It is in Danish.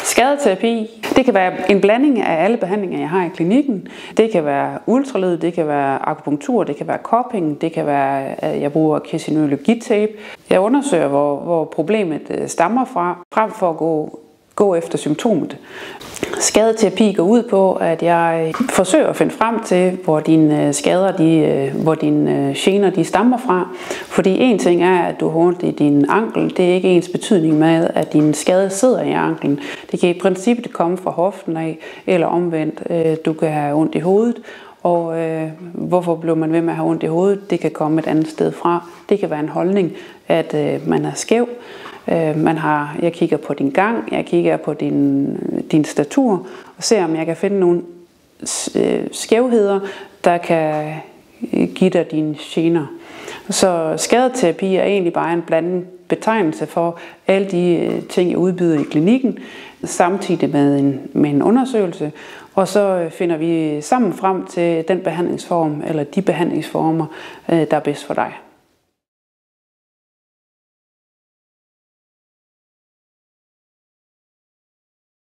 Skadeterapi, det kan være en blanding af alle behandlinger, jeg har i klinikken. Det kan være ultralyd, det kan være akupunktur, det kan være cupping, det kan være, at jeg bruger kinesiologitape. Jeg undersøger, hvor problemet stammer fra, frem for at gå efter symptomet. Skadeterapi går ud på, at jeg forsøger at finde frem til, hvor dine skader, hvor dine gener de stammer fra. Fordi en ting er, at du har ondt i din ankel. Det er ikke ens betydning med, at din skade sidder i anklen. Det kan i princippet komme fra hoften af, eller omvendt. Du kan have ondt i hovedet. Og hvorfor bliver man ved med at have ondt i hovedet? Det kan komme et andet sted fra. Det kan være en holdning, at man er skæv. Jeg kigger på din gang, jeg kigger på din statur og ser, om jeg kan finde nogle skævheder, der kan give dig dine gener. Så skadeterapi er egentlig bare en blandet betegnelse for alle de ting, jeg udbyder i klinikken, samtidig med en undersøgelse. Og så finder vi sammen frem til den behandlingsform eller de behandlingsformer, der er bedst for dig.